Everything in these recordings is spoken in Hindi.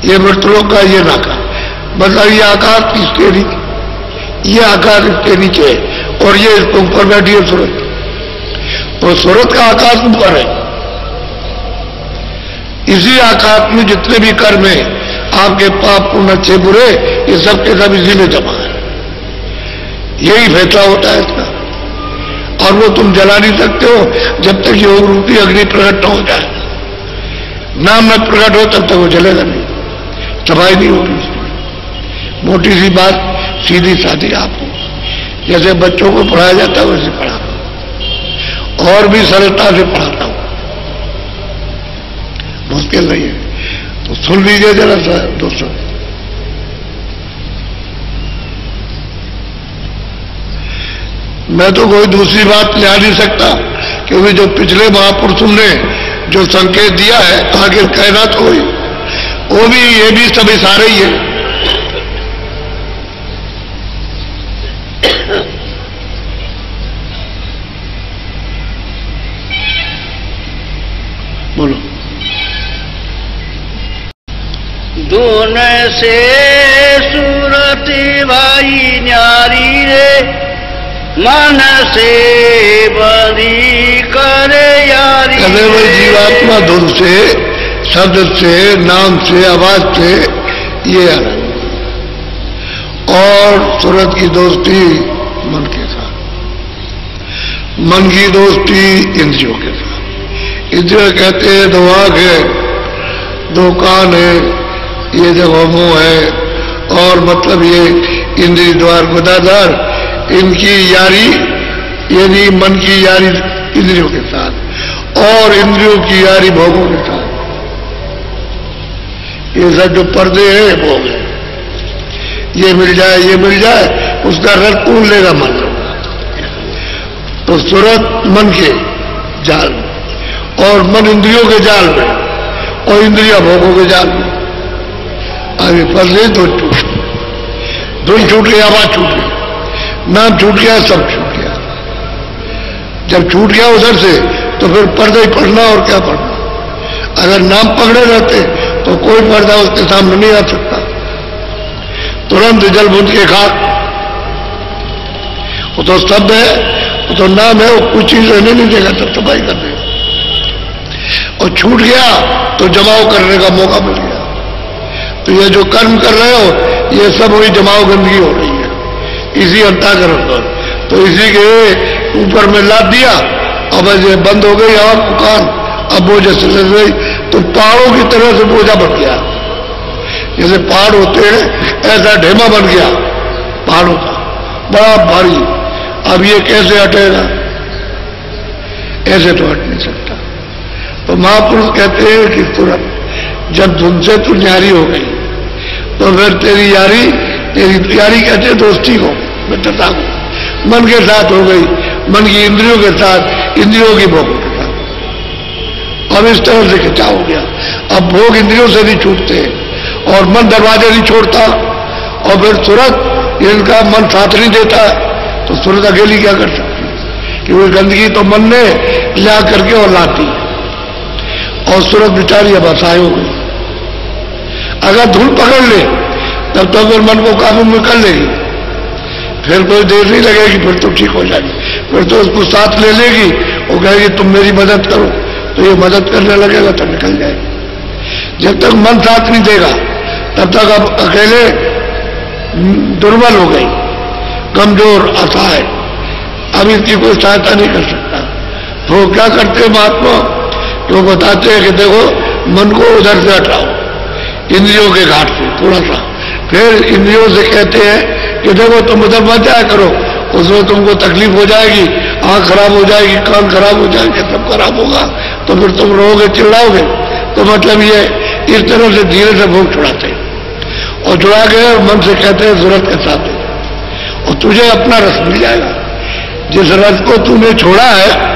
ये मृतलोक का ये नाका, मतलब ये आकाश इसके नीचे, ये आकाश इसके नीचे है और ये इसके ऊपर बैठी है सूरज। तो सूरज का आकाश ऊपर है। इसी आकाश में जितने भी कर्म है, आपके पाप पुण्य अच्छे बुरे, ये सब के सब इसी में जमा है। यही फैसला होता है इसका। और वो तुम जला नहीं सकते हो जब तक योग रूपी अग्नि प्रकट न हो जाए। नाम न प्रकट हो तब तक वो जलेगा नहीं, सफाई नहीं होगी। मोटी सी बात, सीधी सादी आपको जैसे बच्चों को पढ़ाया जाता है वैसे पढ़ाता, और भी सरलता से पढ़ाता हूं, मुश्किल नहीं है। तो सुन लीजिए जरा सा दोस्तों। मैं तो कोई दूसरी बात ले आ नहीं सकता, क्योंकि जो पिछले महापुरुषों ने जो संकेत दिया है, आखिर कहना तो वही, वो भी ये भी सब इशारे ही है। बोलो। दून से सूरती भाई न्यारी रे, मन से बंदी करे यारी। कहते भाई जीवात्मा धुन से, शब्द से, नाम से, आवाज से ये आ रहा है। और सूरत की दोस्ती मन के साथ, मन की दोस्ती इंद्रियों के साथ। इंद्रिय कहते हैं दो आंख है, दो कान है, ये देखो मुंह है, और मतलब ये इंद्रिय द्वार गुदाधार, इनकी यारी यानी मन की यारी इंद्रियों के साथ, और इंद्रियों की यारी भोगों के साथ। ये सब जो पर्दे हैं भोग है, ये मिल जाए, ये मिल जाए, उसका रस कौन लेगा? मन। तो सूरत मन के जाल में, और मन इंद्रियों के जाल में, और इंद्रिया भोगों के जाल में। आगे पर्दे तो धुन छूट गई, आवाज छूट गई, नाम छूट गया, सब छूट गया। जब छूट गया उधर से तो फिर पर्दा ही पढ़ना, और क्या पढ़ना। अगर नाम पकड़े रहते तो कोई पर्दा उसके सामने नहीं आ सकता। तुरंत जल बुंद के खाक, वो तो शब्द है, वो तो नाम है, वो कुछ चीज रहने नहीं देगा, तब सफाई कर देगा। और छूट गया तो जमाव करने का मौका मिल गया। तो ये जो कर्म कर रहे हो, ये सब वही जमाव गंदगी हो रही है इसी अंतःकरण पर। तो इसी के ऊपर में लाद दिया, अब ये बंद हो गई आंख कान, अब वो जैसे लग गई तो पहाड़ों की तरह से बोझा बन गया। जैसे पहाड़ होते हैं ऐसा ढेमा बन गया पहाड़ों का, बड़ा भारी। अब ये कैसे हटेगा? ऐसे तो हट नहीं सकता। तो महापुरुष कहते हैं कि तुरंत जब धुन से तू न्यारी हो गई तो फिर तेरी यारी कहते हैं दोस्ती को, मित्रता को, मन के साथ हो गई, मन की इंद्रियों के साथ, इंद्रियों की भोगों के साथ। अब इस तरह से खिंचाव हो गया। अब भोग इंद्रियों से नहीं छूटते और मन दरवाजे नहीं छोड़ता, और फिर सूरत इनका मन साथ नहीं देता, तो सूरत अकेली क्या कर सकती है? क्योंकि गंदगी तो मन ने ला करके और लाती, और सूरत बेचारी अब असहाय हो गई। अगर धूल पकड़ ले तब तो फिर मन को काबू में कर लेगी, फिर कोई देर नहीं लगेगी, फिर तो ठीक हो जाएगी। फिर तो उसको साथ ले लेगी, वो कहेगी तुम मेरी मदद करो, तो ये मदद करने लगेगा तो निकल जाएगी। जब तक मन साथ नहीं देगा तब तक अब अकेले दुर्बल हो गई, कमजोर, असहाय, अब इसकी कोई सहायता नहीं कर सकता। तो क्या करते महात्मा? तो बताते हैं कि देखो मन को उधर से हटाओ, इंद्रियों के घाट से थोड़ा सा, फिर इंद्रियों से कहते हैं कि देखो तुम उधर मत जाया करो, उसमें तुमको तकलीफ हो जाएगी, आंख खराब हो जाएगी, कान खराब हो जाएंगे, सब खराब होगा, तो फिर तुम रोओगे, चिल्लाओगे। तो मतलब ये इस तरह से धीरे से भोग छुड़ाते हैं, और छुड़ा के मन से कहते हैं जरूरत के साथ दे, और तुझे अपना रस मिल जाएगा। जिस रस को तूने छोड़ा है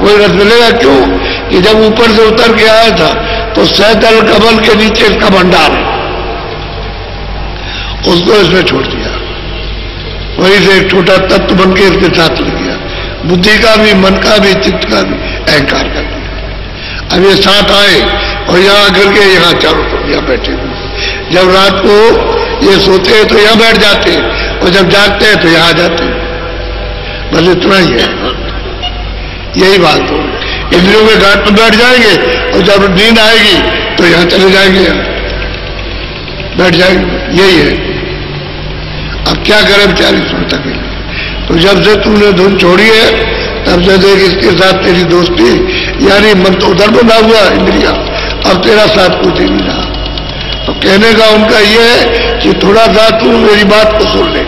वही रस मिलेगा। क्यों? कि जब ऊपर से उतर के आया था तो सैदल कमल के नीचे इसका भंडार है, उसको इसने छोड़ दिया, वहीं से एक छोटा तत्व बन के इसके साथ लग गया, बुद्धि का भी, मन का भी, चित्त का भी, अहंकार का भी। अब ये साथ आए और यहाँ आकर के यहाँ चारों तरफ यहाँ बैठे हुए, जब रात को ये सोते हैं तो यहां बैठ जाते हैं, और जब जागते हैं तो यहां आ जाते हैं। बस इतना ही है, यही बात हो। इंद्रियों के घाट पर बैठ जाएंगे और जब नींद आएगी तो यहां चले जाएंगे, बैठ जाएंगे, यही है। अब क्या करे बेचारी सुन तक। तो जब से तूने धुन छोड़ी है तब से देख इसके साथ तेरी दोस्ती, यानी मन तो उधर बना हुआ इंद्रिया, अब तेरा साथ कुछ ही नहीं रहा। तो कहने का उनका ये है कि थोड़ा सा तू मेरी बात को सुन ले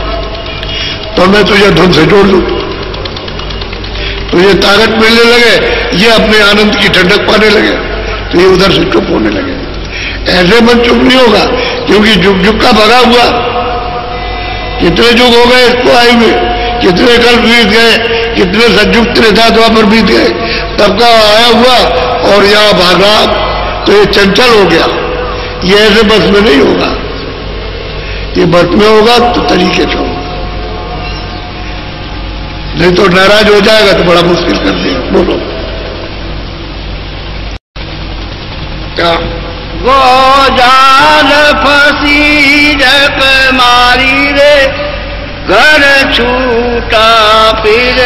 तो मैं तुझे धुन से जोड़ लूं, तुझे ताकत मिलने लगे, ये अपने आनंद की ठंडक पाने लगे, तो ये उधर से चुप होने लगे। ऐसे मन चुप नहीं होगा, क्योंकि जुग जुग का भगा हुआ, कितने जुग हो गए इसको आए हुए, कितने कल बीत गए, कितने सतयुग त्रेता द्वापर बीत गए, तब का आया हुआ और यहां भागा, तो ये चंचल हो गया। ये ऐसे बस में नहीं होगा, ये बस में होगा तो तरीके से होगा, नहीं तो नाराज हो जाएगा तो बड़ा मुश्किल कर देगा। बोलो क्या? वो जाल फंसी जक मारी रे, घर छूटा फिर।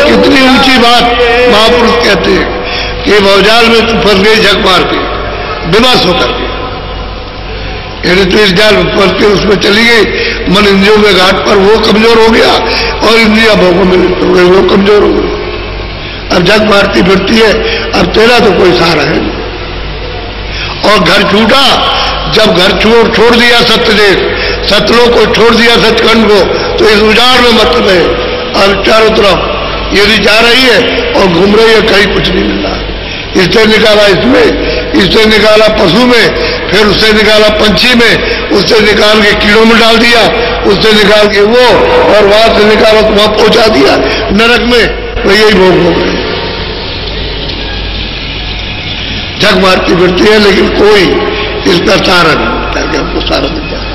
कितनी ऊंची बात महापुरुष कहते हैं कि भवजाल में तू फंस गई झक मार के, बेबस होकर के, यानी तो इस जाल में फंस के उसमें चली गई, मन इंद्रियों के घाट पर वो कमजोर हो गया और इंद्रिया भोगों में लिप्त हो गई, वो कमजोर हो गई। अब झक मारती फिरती है, अब तेरा तो कोई सहारा है नहीं। और घर छूटा, जब घर छोड़ दिया सत्यदेव, सतलोक को छोड़ दिया सचखंड को, तो इस उजाड़ में मत रहे। अब चारों तरफ यदि जा रही है और घूम रही है, कहीं कुछ नहीं मिल रहा। इससे निकाला इसमें, इससे निकाला पशु में, फिर उससे निकाला पंछी में, उससे निकाल के कीड़ों में डाल दिया, उससे निकाल के वो, और वहां से निकाला तो वहां पहुंचा दिया नरक में, तो यही भोग हो गए। झक मारती फिरती है, लेकिन कोई इसका सहारा नहीं होता कि हमको सहारा मिल जाए।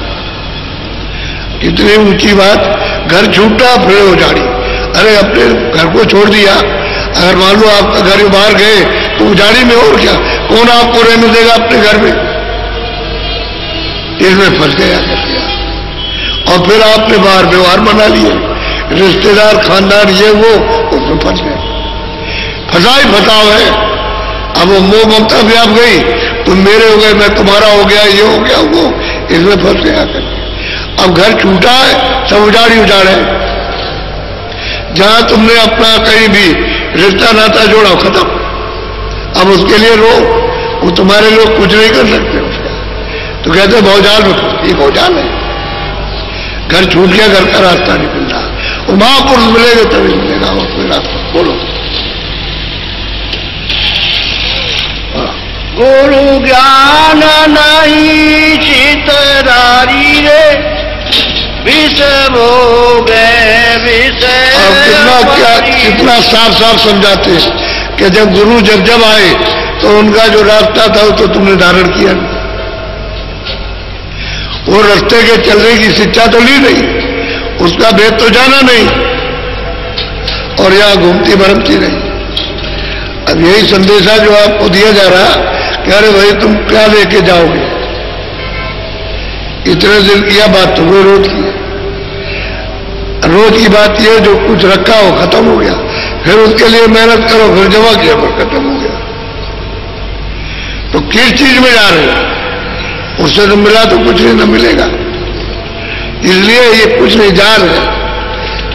कितनी ऊंची बात, घर छूटा फिर उजाड़ी। अरे अपने घर को छोड़ दिया, अगर मान लो आपका घर बाहर गए तो उजाड़ी में, और क्या, कौन आपको रहने देगा अपने घर में? इसमें फंस गया और फिर आपने बाहर व्यवहार बना लिए, रिश्तेदार खानदान ये वो, उसमें फंस गए। फंसा ही फंसाव है। अब वो मोह ममता व्याप गई, तुम मेरे हो गए, मैं तुम्हारा हो गया, ये हो गया वो, इसमें फंस गया करके। अब घर छूटा है, सब उजाड़ी उजाड़े। जहां तुमने अपना कहीं भी रिश्ता नाता जोड़ा, खत्म। अब उसके लिए रो, वो तुम्हारे लोग कुछ नहीं कर सकते उसका। तो कहते भौजाल में फंस, ये भौजाल है। घर छूट गया, घर का रास्ता नहीं मिल रहा, वो महापुरुष मिलेगा तभी मिलेगा वो कोई रास्ता। बोलो गुरु ज्ञान नहीं चितरारी रे, विष भोगे विष। कितना साफ साफ समझाते हैं कि जब गुरु जब आए तो उनका जो रास्ता था वो तो तुमने धारण किया नहीं, वो रास्ते के चलने की शिक्षा तो ली नहीं, उसका भेद तो जाना नहीं, और यहां घूमती भरमती नहीं। अब यही संदेशा जो आपको दिया जा रहा कि अरे भाई तुम क्या लेके जाओगे, इतने दिन किया बात तो वो रोज की, रोज की बात यह जो कुछ रखा हो खत्म हो गया, फिर उसके लिए मेहनत करो, फिर जमा किया, फिर खत्म हो गया। तो किस चीज में जा रहे हो? उससे तो मिला तो कुछ नहीं, न मिलेगा, इसलिए ये कुछ नहीं जा रहे।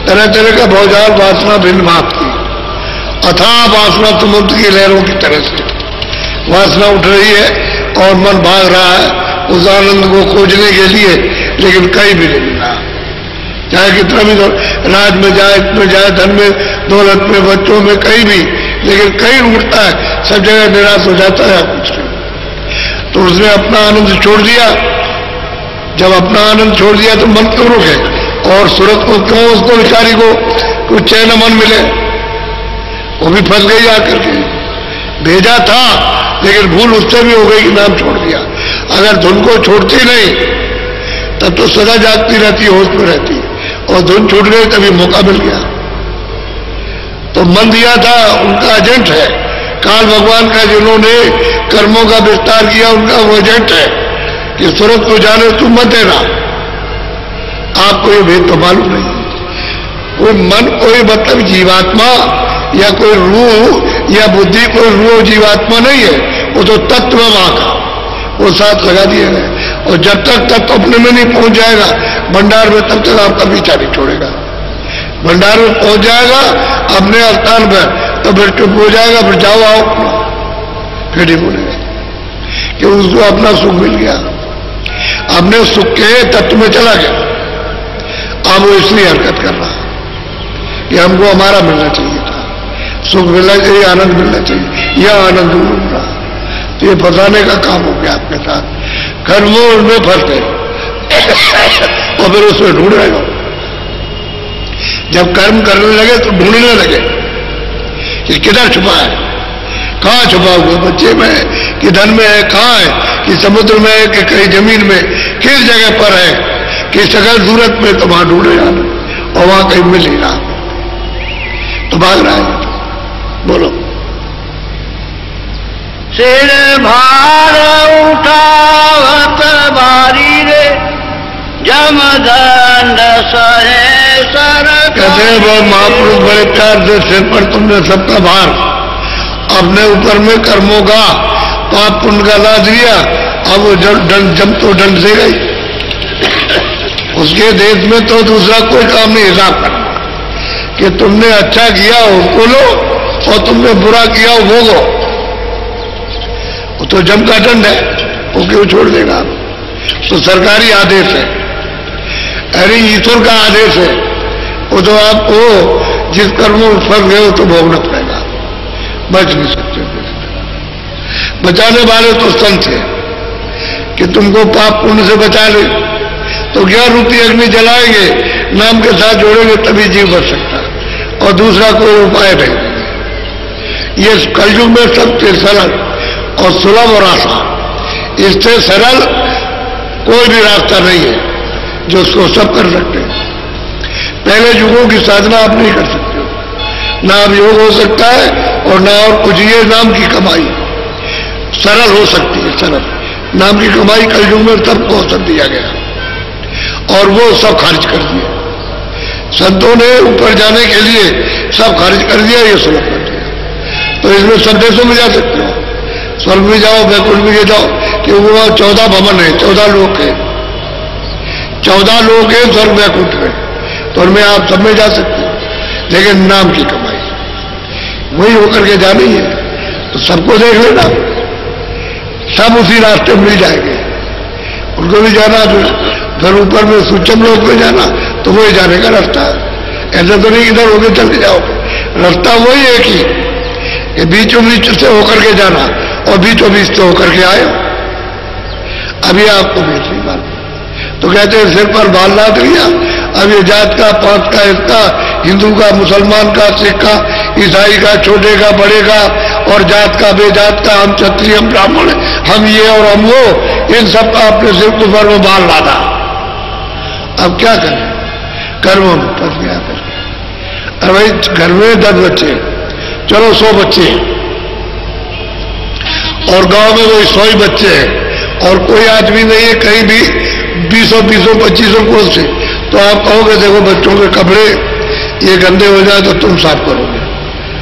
तरह तरह का भौजाल वासना भिन्न भाव की, अथाह वासना समुद्र की लहरों की तरह से वासना उठ रही है और मन भाग रहा है उस आनंद को खोजने के लिए, लेकिन कहीं भी नहीं मिला। चाहे कितना भी राज में जाए, इसमें जाए, धन में, दौलत में, बच्चों में, कहीं भी, लेकिन कहीं उठता है, सब जगह निराश हो जाता है कुछ नहीं। तो उसने अपना आनंद छोड़ दिया। जब अपना आनंद छोड़ दिया तो मन क्यों रुके, और सूरत को क्यों उसको बेचारी को कुछ चैन मन मिले? वो भी फंस गई आकर के। भेजा था लेकिन भूल उससे भी हो गई कि नाम छोड़ दिया। अगर धुन को छोड़ती नहीं तब तो सदा जागती रहती, होश में रहती, और धुन छूट गई तभी मौका मिल गया। तो मन दिया था उनका एजेंट है, काल भगवान का जिन्होंने कर्मों का विस्तार किया उनका वो एजेंट है। कि सूरत को जाने तू मत देना। आपको ये भेद तो मालूम नहीं। कोई मन, कोई मतलब जीवात्मा या कोई रूह या बुद्धि, कोई रूह जीवात्मा नहीं है, वो तो तत्व वहां का, वो साथ लगा दिया है। और जब तक तत्व अपने में नहीं पहुंच जाएगा भंडार में, तब तक आपका पीछा नहीं छोड़ेगा। भंडार में पहुंच जाएगा अपने स्थान पर तो फिर चुप हो जाएगा, फिर जाओ आओ, फिर नहीं बोलेगा कि उसको अपना सुख मिल गया, अपने सुख के तत्व में चला गया। अब वो इसलिए हरकत कर रहा कि हमको हमारा मिलना चाहिए था, सुख मिलना चाहिए, आनंद मिलना चाहिए, यह आनंद ढूंढ रहा। तो ये फंसाने का काम हो गया आपके साथ। कर्मों में फंस गए और फिर उसमें ढूंढ रहे हो। जब कर्म करने लगे तो ढूंढने लगे कि किधर छुपा है, कहां छुपा हुआ, बच्चे में है कि धन में है, कहां है कि समुद्र में है कि कहीं जमीन में, किस जगह पर है कि सकल सूरत में, तो वहां ढूंढे जाना और वहां कहीं मिल ही रहा तो भाग रहा है। बोलो। सिर भार उठावत बारी रे जमदंड सहे सर। कहते हैं वो महापुरुष बड़े प्यार से सिर पर तुमने सबका भार अपने ऊपर में कर्मों का, पाप पुण्य का ला दिया। अब वो जम तो दंड से गई। उसके देश में तो दूसरा कोई काम नहीं हिसाब करना कि तुमने अच्छा किया उसको लो और तुमने बुरा किया वो भोगो। वो तो जम का दंड है, वो क्यों छोड़ देगा। तो सरकारी आदेश है, अरे ईश्वर का आदेश है, वो तो आपको जिस कर्मों में फंस गए हो तो भोगना पड़ेगा, बच नहीं सकते। बचाने वाले तो संत है कि तुमको पाप पुण्य से बचा ले, तो 11 रूपी अग्नि जलाएंगे, नाम के साथ जोड़ेंगे तभी जीव बच सकता, और दूसरा कोई उपाय नहीं। ये कलयुग में सबसे सरल और सुलभ और आसान, इससे सरल कोई भी रास्ता नहीं है जो उसको सब कर सकते हैं। पहले युगों की साधना आप नहीं कर सकते हो, ना अब योग हो सकता है और ना और कुछ। ये नाम की कमाई सरल हो सकती है, सरल नाम की कमाई कलयुग में सबको अवसर दिया गया और वो सब खारिज कर दिया। संतों ने ऊपर जाने के लिए सब खारिज कर दिया, ये सुलभ कर दिया। तो इसमें सब देशों में जा सकते हो, स्वर्ग में जाओ, बैकुंठ में जाओ, क्योंकि वहां 14 भवन है, 14 लोक है, 14 लोक है स्वर्ग बैकुंठ में, तो उनमें आप सब में जा सकते हो। लेकिन नाम की कमाई वही होकर के जानी है, तो सबको देख लेना, सब उसी रास्ते मिल जाएंगे। उनको भी जाना, फिर ऊपर में सूक्ष्म लोक में जाना, तो वही जाने का रास्ता है। ऐसा तो नहीं इधर होकर चले जाओ, रास्ता वही है कि बीचों बीच से होकर के जाना और बीचों बीच से होकर के आए। अभी आपको बीच नहीं बात, तो कहते हैं सिर पर बाल लाद लिया। अब ये जात का, पांच का, इसका, हिंदू का, मुसलमान का, सिख का, ईसाई का, छोटे का, बड़े का, और जात का, बेजात का, हम क्षत्रिय, हम ब्राह्मण, हम ये और हम वो, इन सब का अपने सिर के ऊपर में बाल लादा। अब क्या करें, कर्मों में फंस गया करके। अब भाई घर में 10 बच्चे, चलो 100 बच्चे, और गांव में कोई 100 ही बच्चे हैं, और कोई आदमी नहीं है कहीं भी 20-25 कोस से, तो आप कहोगे देखो बच्चों के कपड़े ये गंदे हो जाए तो तुम साफ करोगे।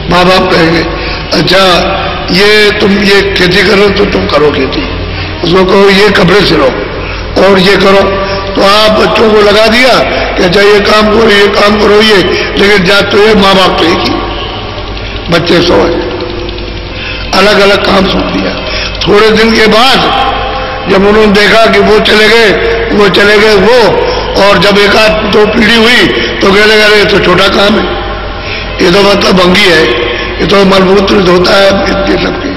माँ बाप कहेंगे अच्छा ये तुम ये खेती करो तो तुम करो खेती, उसको कहो ये कपड़े सिलो और ये करो, तो आप बच्चों को लगा दिया कि अच्छा ये काम करो, ये काम करो, ये, लेकिन जात तो ये, माँ बाप तो एक ही, बच्चे 100 है, अलग अलग काम सौंप दिया। थोड़े दिन के बाद जब उन्होंने देखा कि वो चले गए वो, और जब एक आध 2 पीढ़ी हुई तो कहने लगे ये तो छोटा काम है, ये तो मतलब भंगी है, ये तो मलमूत्र धोता है, इतनी सबकी